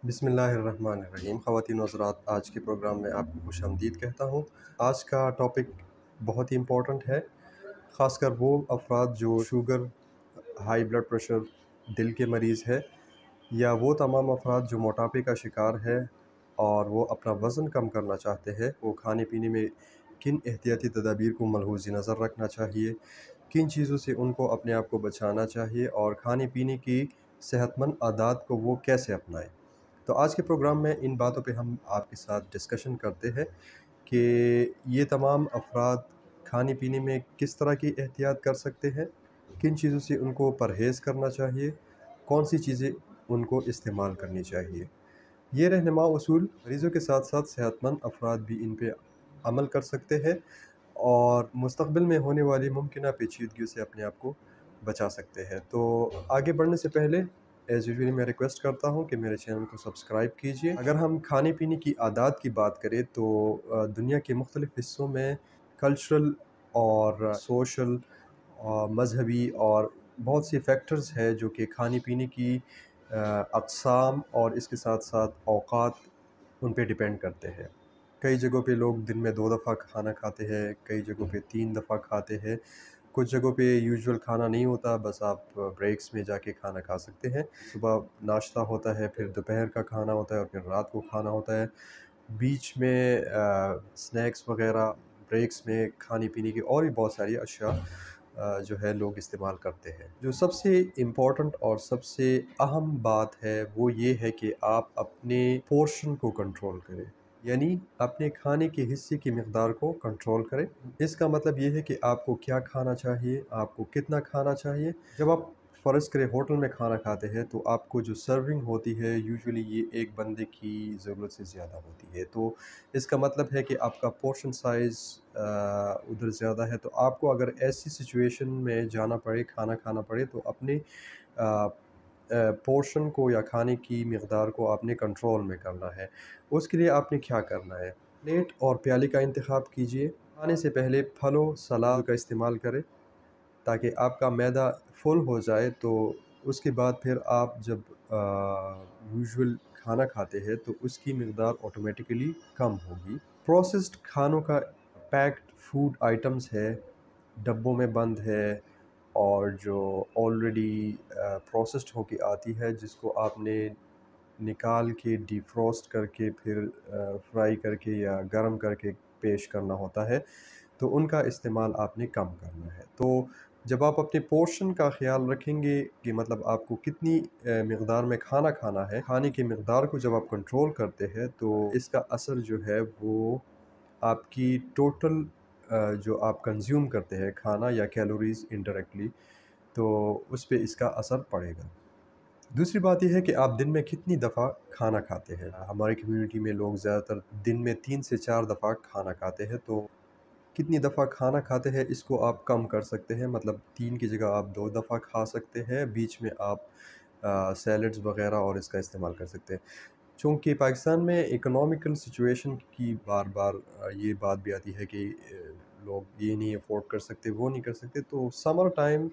बिस्मिल्लाहिर्रहमानिर्रहीम। ख़वातीन व हज़रात, आज के प्रोग्राम में आपको खुशामदीद कहता हूँ। आज का टॉपिक बहुत ही इम्पोर्टेंट है, ख़ासकर वो अफराद जो शुगर, हाई ब्लड प्रेशर, दिल के मरीज़ है, या वो तमाम अफराद जो मोटापे का शिकार है और वो अपना वज़न कम करना चाहते हैं। वो खाने पीने में किन एहतियाती तदाबीर को मलहूज़ नज़र रखना चाहिए, किन चीज़ों से उनको अपने आप को बचाना चाहिए और खाने पीने की सेहतमंद आदत को वो कैसे अपनाएं। तो आज के प्रोग्राम में इन बातों पे हम आपके साथ डिस्कशन करते हैं कि ये तमाम अफराद खाने पीने में किस तरह की एहतियात कर सकते हैं, किन चीज़ों से उनको परहेज़ करना चाहिए, कौन सी चीज़ें उनको इस्तेमाल करनी चाहिए। ये रहनुमा उसूल मरीज़ों के साथ साथ सेहतमंद अफराद भी इन पे अमल कर सकते हैं और मुस्तक़बिल में होने वाली मुमकिन पेचीदगियों से अपने आप को बचा सकते हैं। तो आगे बढ़ने से पहले एज़ यूजुअली मैं रिक्वेस्ट करता हूँ कि मेरे चैनल को सब्सक्राइब कीजिए। अगर हम खाने पीने की आदत की बात करें तो दुनिया के मुख्तलिफ़ हिस्सों में कल्चरल और सोशल मज़हबी और बहुत सी फैक्टर्स है जो कि खाने पीने की अक़साम और इसके साथ साथ औक़ात उन पे डिपेंड करते हैं। कई जगहों पे लोग दिन में 2 दफ़ा खाना खाते हैं, कई जगहों पे 3 दफ़ा खाते हैं। कुछ जगहों पे यूजुअल खाना नहीं होता, बस आप ब्रेक्स में जाके खाना खा सकते हैं। सुबह नाश्ता होता है, फिर दोपहर का खाना होता है और फिर रात को खाना होता है। बीच में स्नैक्स वग़ैरह, ब्रेक्स में खाने-पीने की और भी बहुत सारी अशिया जो है लोग इस्तेमाल करते हैं। जो सबसे इम्पोर्टेंट और सबसे अहम बात है वो ये है कि आप अपने पोर्शन को कंट्रोल करें। यानी अपने खाने के हिस्से की मिक़दार को कंट्रोल करें। इसका मतलब ये है कि आपको क्या खाना चाहिए, आपको कितना खाना चाहिए। जब आप फ़र्ज़ करें होटल में खाना खाते हैं तो आपको जो सर्विंग होती है यूजुअली ये एक बंदे की ज़रूरत से ज़्यादा होती है। तो इसका मतलब है कि आपका पोर्शन साइज़ उधर ज़्यादा है। तो आपको अगर ऐसी सिचुएशन में जाना पड़े, खाना खाना पड़े तो अपने पोर्शन को या खाने की मिक़दार को आपने कंट्रोल में करना है। उसके लिए आपने क्या करना है, प्लेट और प्याले का इंतख़ाब कीजिए। खाने से पहले फलों, सलाद का इस्तेमाल करें ताकि आपका मैदा फुल हो जाए। तो उसके बाद फिर आप जब यूजुअल खाना खाते हैं तो उसकी मिक़दार ऑटोमेटिकली कम होगी। प्रोसेस्ड खानों का पैक्ड फूड आइटम्स है, डब्बों में बंद है और जो ऑलरेडी प्रोसेस्ड होके आती है, जिसको आपने निकाल के डिफ्रॉस्ट करके फिर फ्राई करके या गरम करके पेश करना होता है, तो उनका इस्तेमाल आपने कम करना है। तो जब आप अपने पोर्शन का ख़्याल रखेंगे कि मतलब आपको कितनी मिक़दार में खाना खाना है, खाने की मिक़दार को जब आप कंट्रोल करते हैं तो इसका असर जो है वो आपकी टोटल जो आप कंज़्यूम करते हैं खाना या कैलोरीज़ इनडायरेक्टली, तो उस पे इसका असर पड़ेगा। दूसरी बात ये है कि आप दिन में कितनी दफ़ा खाना खाते हैं। हमारी कम्युनिटी में लोग ज़्यादातर दिन में 3 से 4 दफ़ा खाना खाते हैं। तो कितनी दफ़ा खाना खाते हैं इसको आप कम कर सकते हैं, मतलब 3 की जगह आप 2 दफ़ा खा सकते हैं। बीच में आप सैलड्स वग़ैरह और इसका इस्तेमाल कर सकते हैं। चूँकि पाकिस्तान में इकोनॉमिकल सिचुएशन की बार-बार ये बात भी आती है कि लोग ये नहीं अफ़ोर्ड कर सकते, वो नहीं कर सकते। तो समर टाइम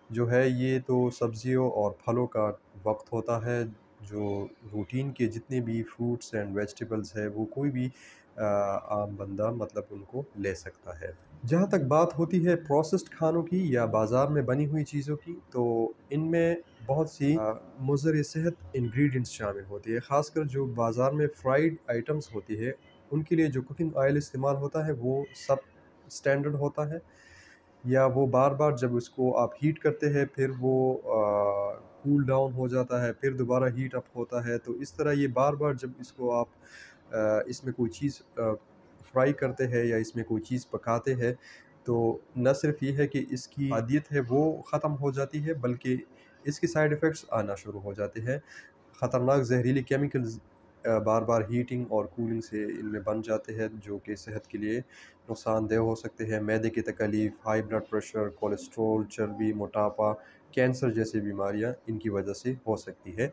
जो है ये तो सब्ज़ियों और फलों का वक़्त होता है। जो रूटीन के जितने भी फ्रूट्स एंड वेजिटेबल्स है वो कोई भी आम बंदा मतलब उनको ले सकता है। जहाँ तक बात होती है प्रोसेस्ड खानों की या बाज़ार में बनी हुई चीज़ों की, तो इनमें बहुत सी मुज़र सेहत इंग्रीडिएंट्स शामिल होती है। ख़ासकर जो बाज़ार में फ्राइड आइटम्स होती है, उनके लिए जो कुकिंग ऑयल इस्तेमाल होता है वो सब स्टैंडर्ड होता है, या वो बार-बार जब उसको आप हीट करते हैं फिर वो कूल डाउन हो जाता है, फिर दोबारा हीट अप होता है। तो इस तरह ये बार-बार जब इसको आप इसमें कोई चीज़ फ्राई करते हैं या इसमें कोई चीज़ पकाते हैं, तो न सिर्फ़ ये है कि इसकी आदियत है वो ख़त्म हो जाती है, बल्कि इसके साइड इफ़ेक्ट्स आना शुरू हो जाते हैं। ख़तरनाक ज़हरीले केमिकल्स बार-बार हीटिंग और कूलिंग से इनमें बन जाते हैं, जो कि सेहत के लिए नुकसानदेह हो सकते हैं। मैदे की तकलीफ़, हाई ब्लड प्रेशर, कोलेस्ट्रॉल, चर्बी, मोटापा, कैंसर जैसी बीमारियाँ इनकी वजह से हो सकती है।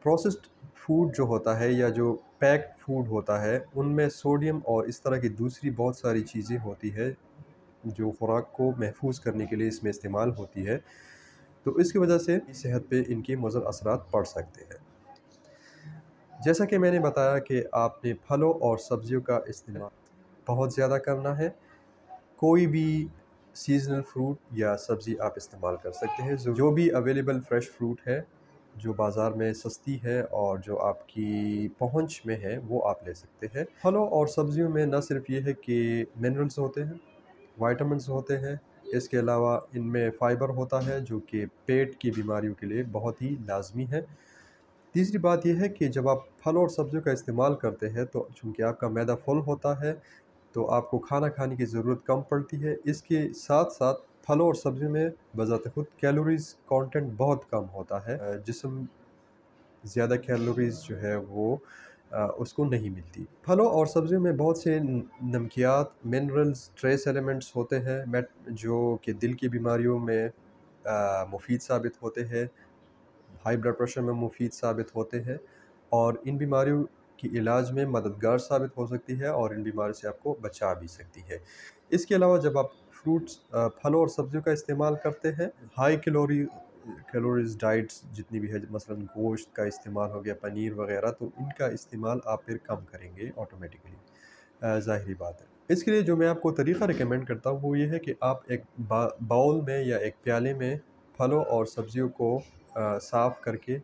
प्रोसेस्ड फूड जो होता है या जो पैक्ड फूड होता है, उनमें सोडियम और इस तरह की दूसरी बहुत सारी चीज़ें होती है, जो खुराक को महफूज़ करने के लिए इसमें इस्तेमाल होती है। तो इसकी वजह से सेहत पे इनके मुज़र असरात पड़ सकते हैं। जैसा कि मैंने बताया कि आपने फलों और सब्जियों का इस्तेमाल बहुत ज़्यादा करना है। कोई भी सीज़नल फ्रूट या सब्ज़ी आप इस्तेमाल कर सकते हैं। जो भी अवेलेबल फ्रेश फ्रूट है, जो बाज़ार में सस्ती है और जो आपकी पहुँच में है, वो आप ले सकते हैं। फलों और सब्ज़ियों में ना सिर्फ़ ये है कि मिनरल्स होते हैं, विटामिन्स होते हैं, इसके अलावा इनमें फ़ाइबर होता है जो कि पेट की बीमारियों के लिए बहुत ही लाज़मी है। तीसरी बात ये है कि जब आप फल और सब्जियों का इस्तेमाल करते हैं तो चूँकि आपका मैदा फुल होता है, तो आपको खाना खाने की ज़रूरत कम पड़ती है। इसके साथ-साथ फलों और सब्जियों में बज़ाते खुद कैलोरीज़ कंटेंट बहुत कम होता है। जिस्म ज़्यादा कैलोरीज़ जो है वो उसको नहीं मिलती। फलों और सब्जियों में बहुत से नमकियात, मिनरल्स, ट्रेस एलिमेंट्स होते हैं जो कि दिल की बीमारियों में मुफ़ीद साबित होते हैं, हाई ब्लड प्रेशर में मुफ़ीद साबित होते हैं और इन बीमारियों की इलाज में मददगार साबित हो सकती है और इन बीमारियों से आपको बचा भी सकती है। इसके अलावा जब आप फलों और सब्जियों का इस्तेमाल करते हैं, हाई कैलोरीज़ डाइट्स जितनी भी है मसलन गोश्त का इस्तेमाल हो गया, पनीर वग़ैरह, तो इनका इस्तेमाल आप फिर कम करेंगे ऑटोमेटिकली, ज़ाहिरी बात है। इसके लिए जो मैं आपको तरीक़ा रिकमेंड करता हूँ वो ये है कि आप एक बाउल में या एक प्याले में फलों और सब्जियों को साफ़ करके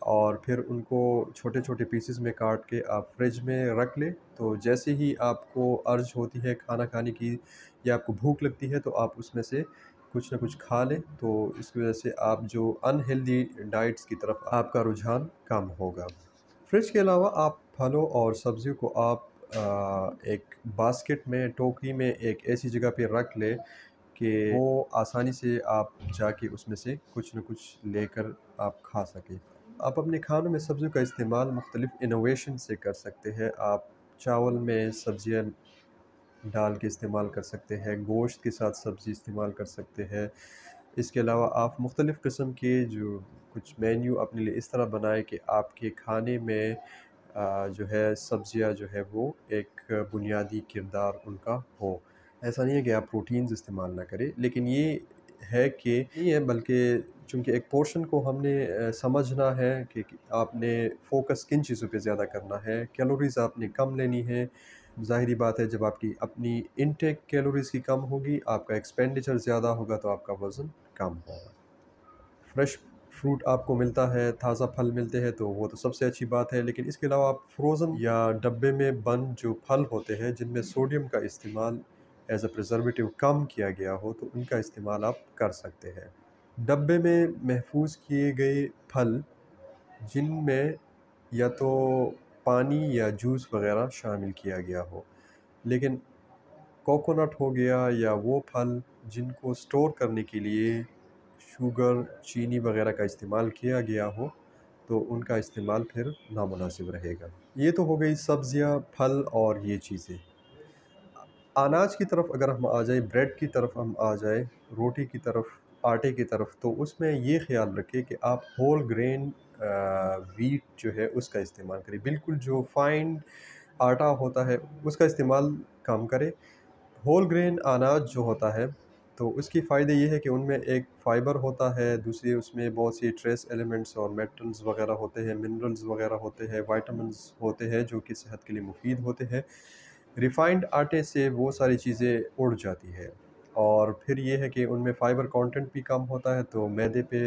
और फिर उनको छोटे-छोटे पीसेस में काट के आप फ्रिज में रख लें। तो जैसे ही आपको अर्ज होती है खाना खाने की या आपको भूख लगती है तो आप उसमें से कुछ ना कुछ खा लें। तो इसकी वज़ह से आप जो अनहेल्दी डाइट्स की तरफ आपका रुझान कम होगा। फ्रिज के अलावा आप फलों और सब्जियों को आप एक बास्केट में, टोकरी में एक ऐसी जगह पे रख लें कि वो आसानी से आप जाके उसमें से कुछ न कुछ लेकर आप खा सकें। आप अपने खानों में सब्जियों का इस्तेमाल मुख्तलिफ़ इनोवेशन से कर सकते हैं। आप चावल में सब्जियाँ डाल के इस्तेमाल कर सकते हैं, गोश्त के साथ सब्ज़ी इस्तेमाल कर सकते हैं। इसके अलावा आप मुख्तलिफ़ किस्म के जो कुछ मेन्यू अपने लिए इस तरह बनाएँ कि आपके खाने में जो है सब्जियाँ जो है वो एक बुनियादी किरदार उनका हो। ऐसा नहीं है कि आप प्रोटीन्स इस्तेमाल ना करें, लेकिन ये है कि नहीं है बल्कि चूँकि एक पोर्शन को हमने समझना है कि आपने फ़ोकस किन चीज़ों पे ज़्यादा करना है, कैलोरीज़ आपने कम लेनी है। ज़ाहिरी बात है जब आपकी अपनी इनटेक कैलोरीज़ की कम होगी, आपका एक्सपेंडिचर ज़्यादा होगा तो आपका वज़न कम होगा। फ्रेश फ्रूट आपको मिलता है, ताज़ा फल मिलते हैं तो वो तो सबसे अच्छी बात है, लेकिन इसके अलावा आप फ्रोज़न या डब्बे में बंद जो फल होते हैं जिनमें सोडियम का इस्तेमाल एज़ अ प्रिज़र्वेटिव कम किया गया हो तो उनका इस्तेमाल आप कर सकते हैं। डब्बे में महफूज़ किए गए फल जिनमें या तो पानी या जूस वग़ैरह शामिल किया गया हो, लेकिन कोकोनट हो गया या वो फल जिनको स्टोर करने के लिए शुगर, चीनी वग़ैरह का इस्तेमाल किया गया हो, तो उनका इस्तेमाल फिर नामुनासिब रहेगा। ये तो हो गई सब्ज़ियाँ, फल और ये चीज़ें। अनाज की तरफ अगर हम आ जाएँ, ब्रेड की तरफ हम आ जाएँ, रोटी की तरफ, आटे की तरफ, तो उसमें ये ख़्याल रखें कि आप होल ग्रेन व्हीट जो है उसका इस्तेमाल करें। बिल्कुल जो फाइन आटा होता है उसका इस्तेमाल कम करें। होल ग्रेन अनाज जो होता है तो उसके फ़ायदे ये है कि उनमें एक फ़ाइबर होता है, दूसरी उसमें बहुत सी ट्रेस एलिमेंट्स और मेटल्स वग़ैरह होते हैं, मिनरल्स वग़ैरह होते हैं, विटामिन्स होते हैं जो कि सेहत के लिए मुफ़ीद होते हैं। रिफ़ाइंड आटे से वो सारी चीज़ें उड़ जाती है और फिर ये है कि उनमें फ़ाइबर कंटेंट भी कम होता है तो मैदे पे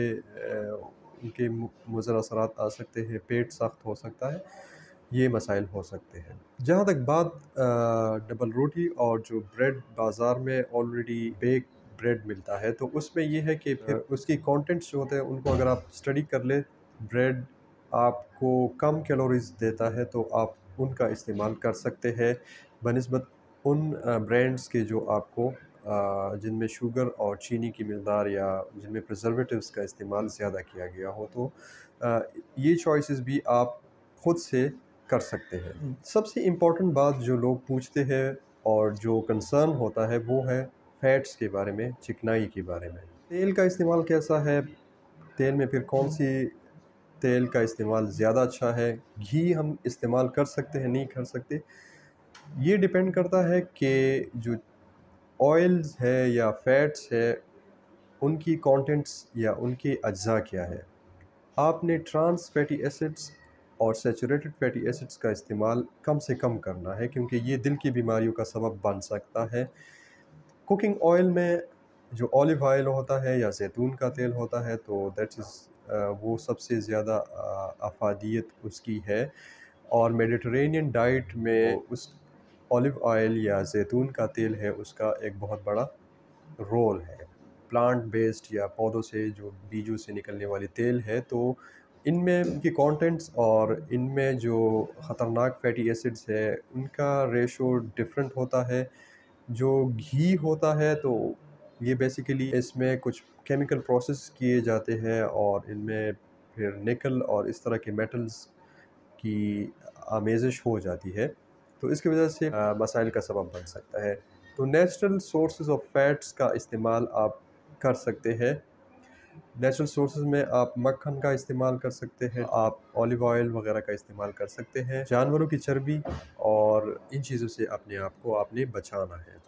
उनके मुज़र असरात आ सकते हैं, पेट सख्त हो सकता है, ये मसाइल हो सकते हैं। जहाँ तक बात डबल रोटी और जो ब्रेड बाज़ार में ऑलरेडी बेक ब्रेड मिलता है तो उसमें ये है कि फिर उसकी कंटेंट्स जो होते हैं उनको अगर आप स्टडी कर लें, ब्रेड आपको कम कैलोरीज़ देता है तो आप उनका इस्तेमाल कर सकते हैं बनिस्बत उन ब्रांड्स के जो आपको जिनमें शुगर और चीनी की मिक़दार या जिनमें प्रिज़र्वेटिव्स का इस्तेमाल ज़्यादा किया गया हो। तो अ, ये चॉइसेस भी आप खुद से कर सकते हैं। सबसे इम्पोर्टेंट बात जो लोग पूछते हैं और जो कंसर्न होता है वो है फैट्स के बारे में, चिकनाई के बारे में। तेल का इस्तेमाल कैसा है? तेल में फिर कौन-सी तेल का इस्तेमाल ज़्यादा अच्छा है? घी हम इस्तेमाल कर सकते हैं, नहीं कर सकते? ये डिपेंड करता है कि जो ऑयल्स है या फैट्स है, उनकी कंटेंट्स या उनके अज्जा क्या है। आपने ट्रांस फैटी एसिड्स और सैचुरेटेड फैटी एसिड्स का इस्तेमाल कम से कम करना है, क्योंकि ये दिल की बीमारियों का सबब बन सकता है। कुकिंग ऑयल में जो ऑलिव ऑयल होता है या जैतून का तेल होता है, तो दैट इज़ वो सबसे ज़्यादा अफादियत उसकी है। और मेडिटरेनियन डाइट में उस ऑलिव ऑयल या जैतून का तेल है, उसका एक बहुत बड़ा रोल है। प्लांट बेस्ड या पौधों से जो बीजों से निकलने वाली तेल है, तो इनमें उनके कंटेंट्स और इनमें जो ख़तरनाक फैटी एसिड्स है, उनका रेशो डिफरेंट होता है। जो घी होता है, तो ये बेसिकली इसमें कुछ केमिकल प्रोसेस किए जाते हैं और इनमें फिर निकल और इस तरह के मेटल्स की आमेज़िश हो जाती है, तो इसकी वजह से मसाइल का सबब बन सकता है। तो नेचुरल सोर्सेज़ ऑफ फैट्स का इस्तेमाल आप कर सकते हैं। नेचुरल सोर्सेज़ में आप मक्खन का इस्तेमाल कर सकते हैं, आप ऑलिव ऑयल वगैरह का इस्तेमाल कर सकते हैं। जानवरों की चर्बी और इन चीज़ों से अपने आप को आपने बचाना है।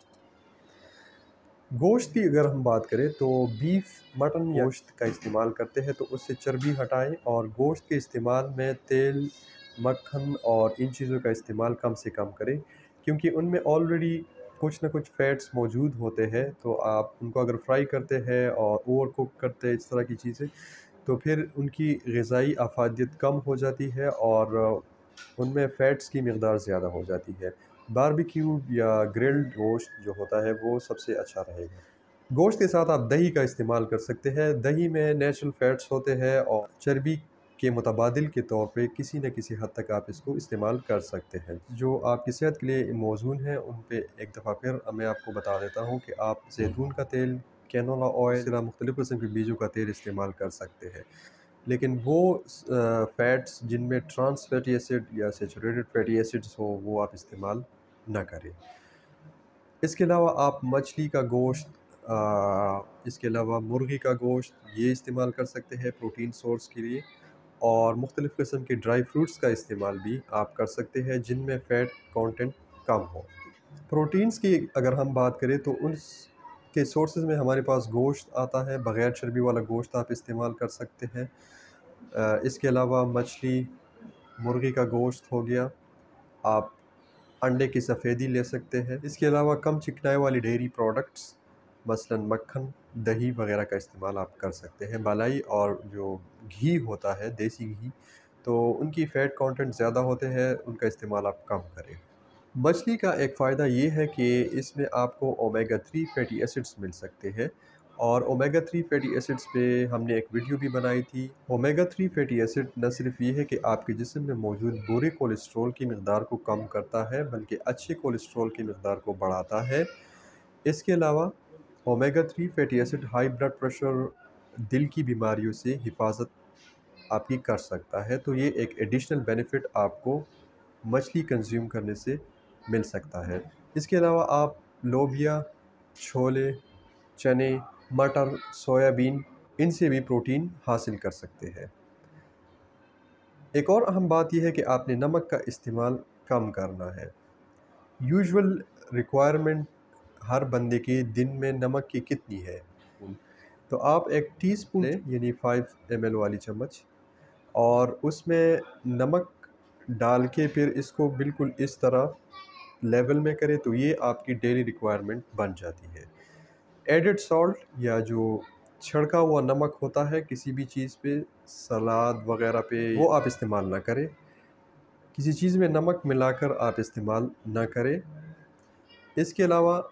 गोश्त की अगर हम बात करें, तो बीफ, मटन या गोश्त का इस्तेमाल करते हैं, तो उससे चर्बी हटाएं और गोश्त के इस्तेमाल में तेल, मक्खन और इन चीज़ों का इस्तेमाल कम से कम करें, क्योंकि उनमें ऑलरेडी कुछ ना कुछ फैट्स मौजूद होते हैं। तो आप उनको अगर फ्राई करते हैं और ओवर कुक करते हैं इस तरह की चीज़ें, तो फिर उनकी ग़िज़ाई अफ़ादियत कम हो जाती है और उनमें फ़ैट्स की मकदार ज़्यादा हो जाती है। बारबेक्यू या ग्रिल्ड गोश्त जो होता है, वो सबसे अच्छा रहेगा। गोश्त के साथ आप दही का इस्तेमाल कर सकते हैं। दही में नेचुरल फ़ैट्स होते हैं और चर्बी के मुतबादिल के तौर पे किसी न किसी हद तक आप इसको इस्तेमाल कर सकते हैं। जो आपकी सेहत के लिए मौज़ून है, उन पे एक दफ़ा फिर मैं आपको बता देता हूँ कि आप ज़ैतून का तेल, कैनोला ऑयल, इस तरह मुख्तलिफ़ किस्म के बीजों का तेल इस्तेमाल कर सकते हैं। लेकिन वो फैट्स जिनमें ट्रांस फैटी एसिड या सैचुरेटेड फैटी एसिड्स हो, वो आप इस्तेमाल ना करें। इसके अलावा आप मछली का गोश्त, इसके अलावा मुर्गी का गोश्त, ये इस्तेमाल कर सकते हैं प्रोटीन सोर्स के लिए। और मुख्तलिफ़ किस्म के ड्राई फ्रूट्स का इस्तेमाल भी आप कर सकते हैं, जिनमें फ़ैट कंटेंट कम हो। प्रोटीन्स की अगर हम बात करें, तो उसके सोर्सेज़ में हमारे पास गोश्त आता है, बग़ैर चर्बी वाला गोश्त आप इस्तेमाल कर सकते हैं। इसके अलावा मछली, मुर्गी का गोश्त हो गया, आप अंडे की सफ़ेदी ले सकते हैं। इसके अलावा कम चिकनाई वाली डेयरी प्रोडक्ट्स, मसलन मक्खन, दही वगैरह का इस्तेमाल आप कर सकते हैं। मलाई और जो घी होता है, देसी घी, तो उनकी फ़ैट कंटेंट ज़्यादा होते हैं, उनका इस्तेमाल आप कम करें। मछली का एक फ़ायदा ये है कि इसमें आपको ओमेगा 3 फैटी एसिड्स मिल सकते हैं, और ओमेगा 3 फैटी एसिड्स पे हमने एक वीडियो भी बनाई थी। ओमेगा 3 फैटी एसिड न सिर्फ ये है कि आपके जिस्म में मौजूद बुरे कोलेस्ट्रॉल की मकदार को कम करता है, बल्कि अच्छे कोलेस्ट्रॉल की मकदार को बढ़ाता है। इसके अलावा omega 3 fatty acid high blood pressure, दिल की बीमारियों से हिफाजत आपकी कर सकता है। तो ये एक एडिशनल बेनिफिट आपको मछली कंज्यूम करने से मिल सकता है। इसके अलावा आप लोबिया, छोले, चने, मटर, सोयाबीन, इनसे भी प्रोटीन हासिल कर सकते हैं। एक और अहम बात यह है कि आपने नमक का इस्तेमाल कम करना है। यूजुअल रिक्वायरमेंट हर बंदे के दिन में नमक की कितनी है? तो आप एक टीस्पून लें, यानी 5 ml वाली चम्मच, और उसमें नमक डाल के फिर इसको बिल्कुल इस तरह लेवल में करें, तो ये आपकी डेली रिक्वायरमेंट बन जाती है। एडेड सॉल्ट या जो छिड़का हुआ नमक होता है किसी भी चीज़ पे, सलाद वगैरह पे, वो आप इस्तेमाल ना करें। किसी चीज़ में नमक मिलाकर आप इस्तेमाल ना करें। इसके अलावा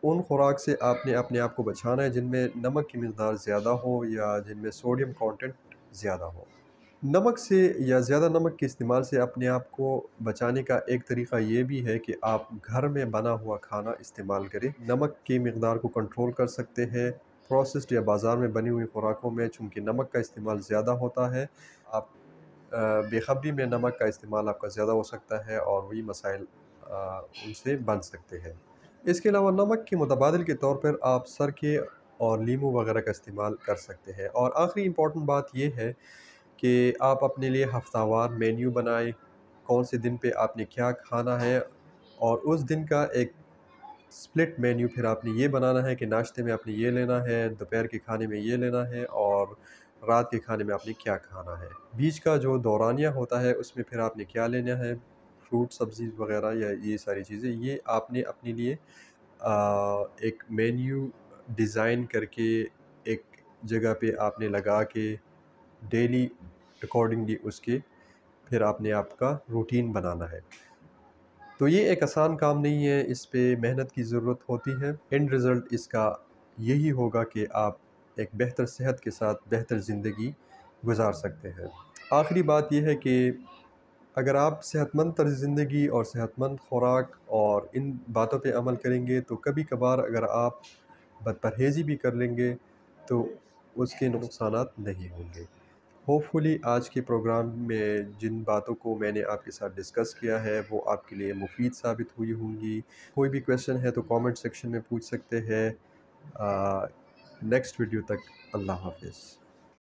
उन खुराक से आपने अपने आप को बचाना है जिनमें नमक की मकदार ज़्यादा हो या जिनमें सोडियम कंटेंट ज़्यादा हो। नमक से या ज़्यादा नमक के इस्तेमाल से अपने आप को बचाने का एक तरीक़ा ये भी है कि आप घर में बना हुआ खाना इस्तेमाल करें। नमक की मकदार को कंट्रोल कर सकते हैं। प्रोसेस्ड या बाज़ार में बनी हुई खुराकों में चूँकि नमक का इस्तेमाल ज़्यादा होता है, आप बेखबरी में नमक का इस्तेमाल आपका ज़्यादा हो सकता है और वही मसाइल उनसे बन सकते हैं। इसके अलावा नमक के मुतबादिल के तौर पर आप सरके और लीमू वगैरह का इस्तेमाल कर सकते हैं। और आखिरी इम्पॉर्टेंट बात ये है कि आप अपने लिए हफ्तावार मेन्यू बनाएं, कौन से दिन पे आपने क्या खाना है, और उस दिन का एक स्प्लिट मेन्यू फिर आपने ये बनाना है कि नाश्ते में आपने ये लेना है, दोपहर के खाने में ये लेना है, और रात के खाने में आपने क्या खाना है। बीच का जो दौरानिया होता है उसमें फिर आपने क्या लेना है, फ्रूट सब्ज़ी वग़ैरह या ये सारी चीज़ें, ये आपने अपने लिए एक मेन्यू डिज़ाइन करके एक जगह पे आपने लगा के डेली अकॉर्डिंगली उसके फिर आपने आपका रूटीन बनाना है। तो ये एक आसान काम नहीं है, इस पे मेहनत की ज़रूरत होती है। एंड रिज़ल्ट इसका यही होगा कि आप एक बेहतर सेहत के साथ बेहतर ज़िंदगी गुज़ार सकते हैं। आखिरी बात ये है कि अगर आप सेहतमंद तर्ज़ ज़िंदगी और सेहतमंद खुराक और इन बातों पे अमल करेंगे, तो कभी-कभार अगर आप बदपरहेज़ी भी कर लेंगे, तो उसके नुकसानात नहीं होंगे। होपफुली आज के प्रोग्राम में जिन बातों को मैंने आपके साथ डिस्कस किया है, वो आपके लिए मुफ़ीद साबित हुई होंगी। कोई भी क्वेश्चन है तो कमेंट सेक्शन में पूछ सकते हैं। नेक्स्ट वीडियो तक अल्लाह हाफ़िज़।